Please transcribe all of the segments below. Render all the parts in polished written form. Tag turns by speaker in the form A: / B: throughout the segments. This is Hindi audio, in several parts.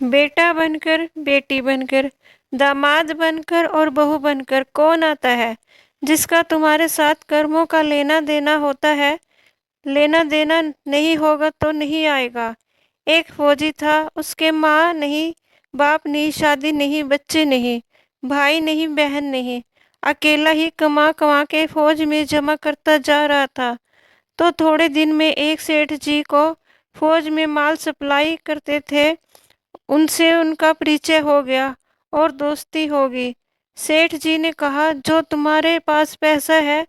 A: बेटा बनकर, बेटी बनकर, दामाद बनकर और बहू बनकर कौन आता है जिसका तुम्हारे साथ कर्मों का लेना देना होता है। लेना देना नहीं होगा तो नहीं आएगा। एक फौजी था, उसके माँ नहीं, बाप नहीं, शादी नहीं, बच्चे नहीं, भाई नहीं, बहन नहीं, अकेला ही कमा कमा के फौज में जमा करता जा रहा था। तो थोड़े दिन में एक सेठ जी को फौज में माल सप्लाई करते थे, उनसे उनका परिचय हो गया और दोस्ती हो गई। सेठ जी ने कहा, जो तुम्हारे पास पैसा है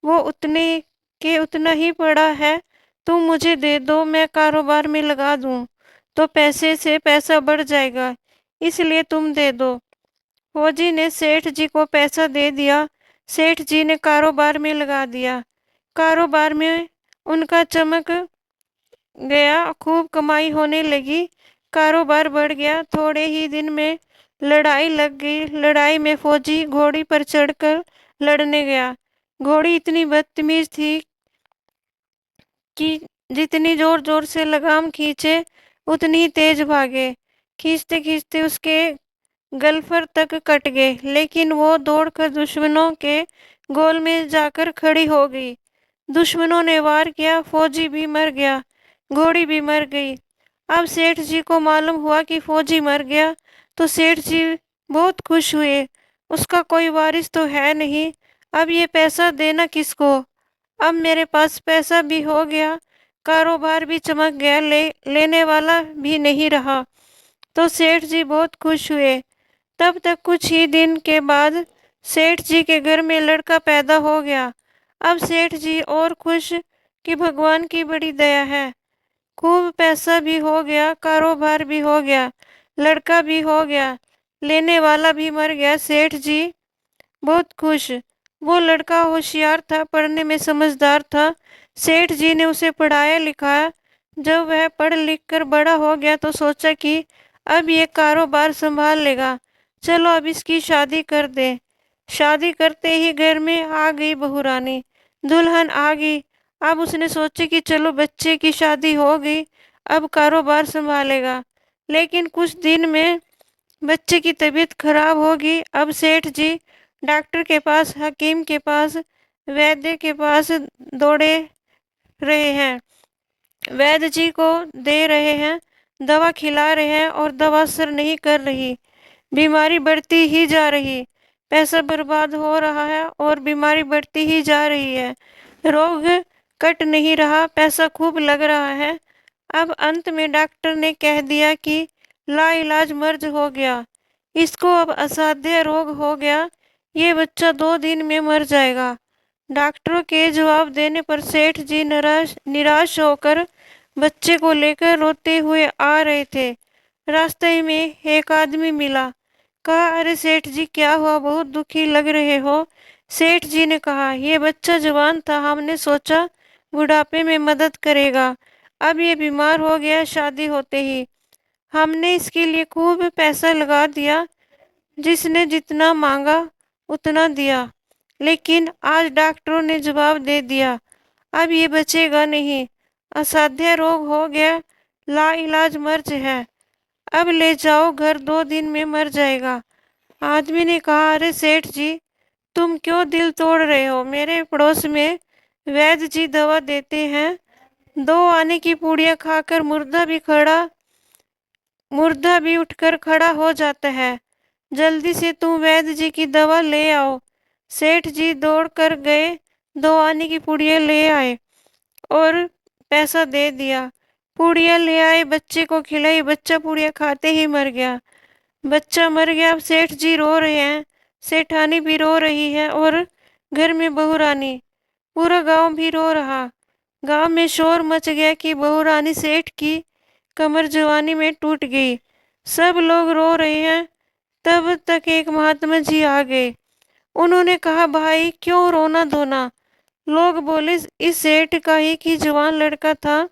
A: वो उतने के उतना ही पड़ा है, तुम मुझे दे दो, मैं कारोबार में लगा दूं तो पैसे से पैसा बढ़ जाएगा, इसलिए तुम दे दो। फौजी ने सेठ जी को पैसा दे दिया। सेठ जी ने कारोबार में लगा दिया। कारोबार में उनका चमक गया, खूब कमाई होने लगी, कारोबार बढ़ गया। थोड़े ही दिन में लड़ाई लग गई। लड़ाई में फौजी घोड़ी पर चढ़कर लड़ने गया। घोड़ी इतनी बदतमीज थी कि जितनी जोर जोर से लगाम खींचे उतनी ही तेज भागे। खींचते खींचते उसके गलफर तक कट गए, लेकिन वो दौड़कर दुश्मनों के गोल में जाकर खड़ी हो गई। दुश्मनों ने वार किया, फौजी भी मर गया, घोड़ी भी मर गई। अब सेठ जी को मालूम हुआ कि फौजी मर गया तो सेठ जी बहुत खुश हुए। उसका कोई वारिस तो है नहीं, अब ये पैसा देना किसको। अब मेरे पास पैसा भी हो गया, कारोबार भी चमक गया, लेने वाला भी नहीं रहा। तो सेठ जी बहुत खुश हुए। तब तक कुछ ही दिन के बाद सेठ जी के घर में लड़का पैदा हो गया। अब सेठ जी और खुश कि भगवान की बड़ी दया है। खूब पैसा भी हो गया, कारोबार भी हो गया, लड़का भी हो गया, लेने वाला भी मर गया। सेठ जी बहुत खुश। वो लड़का होशियार था, पढ़ने में समझदार था। सेठ जी ने उसे पढ़ाया लिखाया। जब वह पढ़ लिख कर बड़ा हो गया तो सोचा कि अब ये कारोबार संभाल लेगा, चलो अब इसकी शादी कर दे। शादी करते ही घर में आ गई बहू रानी, दुल्हन आ गई। अब उसने सोचा कि चलो बच्चे की शादी हो गई, अब कारोबार संभालेगा। लेकिन कुछ दिन में बच्चे की तबीयत खराब होगी। अब सेठ जी डॉक्टर के पास, हकीम के पास, वैद्य के पास दौड़े रहे हैं। वैद्य जी को दे रहे हैं, दवा खिला रहे हैं और दवा असर नहीं कर रही। बीमारी बढ़ती ही जा रही, पैसा बर्बाद हो रहा है और बीमारी बढ़ती ही जा रही है। रोग कट नहीं रहा, पैसा खूब लग रहा है। अब अंत में डॉक्टर ने कह दिया कि लाइलाज मर्ज हो गया, इसको अब असाध्य रोग हो गया, ये बच्चा 2 दिन में मर जाएगा। डॉक्टरों के जवाब देने पर सेठ जी निराश निराश होकर बच्चे को लेकर रोते हुए आ रहे थे। रास्ते में एक आदमी मिला। कहा, अरे सेठ जी क्या हुआ, बहुत दुखी लग रहे हो। सेठ जी ने कहा, ये बच्चा जवान था, हमने सोचा बुढ़ापे में मदद करेगा, अब ये बीमार हो गया शादी होते ही। हमने इसके लिए खूब पैसा लगा दिया, जिसने जितना मांगा उतना दिया, लेकिन आज डॉक्टरों ने जवाब दे दिया, अब ये बचेगा नहीं, असाध्य रोग हो गया, लाइलाज मर्ज है, अब ले जाओ घर, 2 दिन में मर जाएगा। आदमी ने कहा, अरे सेठ जी तुम क्यों दिल तोड़ रहे हो, मेरे पड़ोस में वैद्य जी दवा देते हैं, 2 आने की पूड़ियाँ खाकर मुर्दा भी उठकर खड़ा हो जाता है, जल्दी से तुम वैद्य जी की दवा ले आओ। सेठ जी दौड़ कर गए, 2 आने की पुड़िया ले आए और पैसा दे दिया। पुड़िया ले आए, बच्चे को खिलाई, बच्चा पुड़िया खाते ही मर गया। बच्चा मर गया। अब सेठ जी रो रहे हैं, सेठानी भी रो रही है और घर में बहू रानी, पूरा गांव भी रो रहा। गांव में शोर मच गया कि बहू रानी सेठ की कमर जवानी में टूट गई। सब लोग रो रहे हैं। तब तक एक महात्मा जी आ गए। उन्होंने कहा, भाई क्यों रोना धोना। लोग बोले, इस सेठ का ही कि जवान लड़का था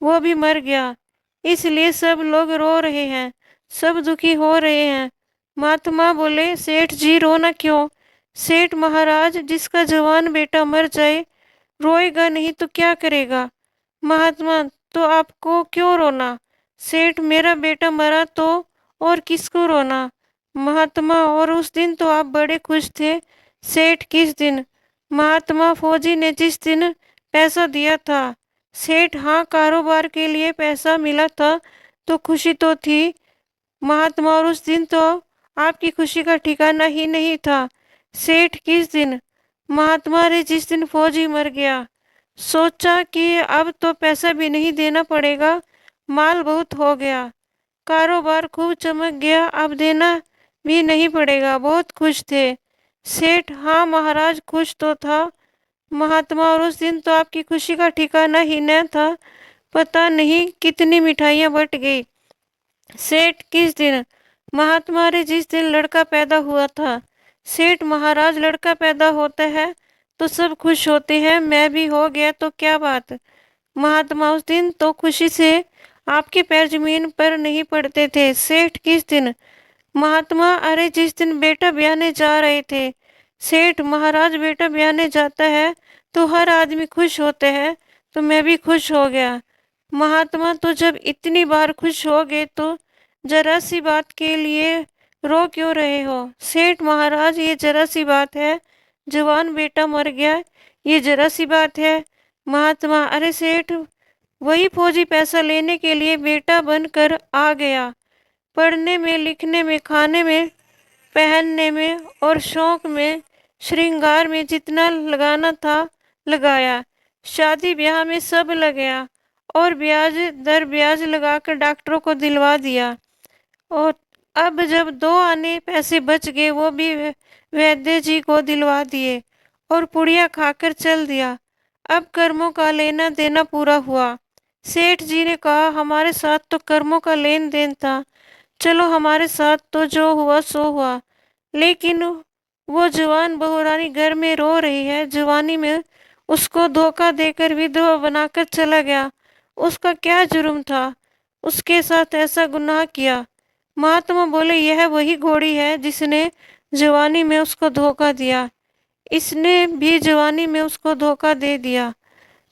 A: वो भी मर गया, इसलिए सब लोग रो रहे हैं, सब दुखी हो रहे हैं। महात्मा बोले, सेठ जी रोना क्यों। सेठ महाराज, जिसका जवान बेटा मर जाए रोएगा नहीं तो क्या करेगा। महात्मा, तो आपको क्यों रोना। सेठ, मेरा बेटा मरा तो और किसको रोना। महात्मा, और उस दिन तो आप बड़े खुश थे। सेठ, किस दिन। महात्मा, फौजी ने जिस दिन पैसा दिया था। सेठ, हाँ, कारोबार के लिए पैसा मिला था तो खुशी तो थी। महात्मा, और उस दिन तो आपकी खुशी का ठिकाना ही नहीं था। सेठ, किस दिन। महात्मा, रे जिस दिन फौजी मर गया। सोचा कि अब तो पैसा भी नहीं देना पड़ेगा, माल बहुत हो गया, कारोबार खूब चमक गया, अब देना भी नहीं पड़ेगा, बहुत खुश थे। सेठ, हाँ महाराज, खुश तो था। महात्मा, और उस दिन तो आपकी खुशी का ठिकाना ही न था, पता नहीं कितनी मिठाइयाँ बट गई। सेठ, किस दिन। महात्मा, रे जिस दिन लड़का पैदा हुआ था। सेठ, महाराज, लड़का पैदा होता है तो सब खुश होते हैं, मैं भी हो गया तो क्या बात। महात्मा, उस दिन तो खुशी से आपके पैर जमीन पर नहीं पड़ते थे। सेठ, किस दिन। महात्मा, अरे जिस दिन बेटा ब्याहने जा रहे थे। सेठ, महाराज, बेटा ब्याहने जाता है तो हर आदमी खुश होते हैं, तो मैं भी खुश हो गया। महात्मा, तो जब इतनी बार खुश हो गए तो जरा सी बात के लिए रो क्यों रहे हो। सेठ, महाराज, ये जरा सी बात है, जवान बेटा मर गया, ये जरा सी बात है। महात्मा, अरे सेठ, वही फौजी पैसा लेने के लिए बेटा बनकर आ गया। पढ़ने में, लिखने में, खाने में, पहनने में और शौक में, श्रृंगार में जितना लगाना था लगाया। शादी ब्याह में सब लगाया और ब्याज दर ब्याज लगाकर डॉक्टरों को दिलवा दिया। और अब जब 2 आने पैसे बच गए वो भी वैद्य जी को दिलवा दिए और पुड़िया खाकर चल दिया। अब कर्मों का लेना देना पूरा हुआ। सेठ जी ने कहा, हमारे साथ तो कर्मों का लेन देन था, चलो हमारे साथ तो जो हुआ सो हुआ, लेकिन वो जवान बहुरानी घर में रो रही है, जवानी में उसको धोखा देकर विधवा बनाकर चला गया, उसका क्या जुर्म था, उसके साथ ऐसा गुनाह किया। महात्मा बोले, यह वही घोड़ी है जिसने जवानी में उसको धोखा दिया, इसने भी जवानी में उसको धोखा दे दिया।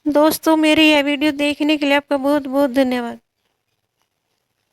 A: दोस्तों, मेरी यह वीडियो देखने के लिए आपका बहुत बहुत धन्यवाद।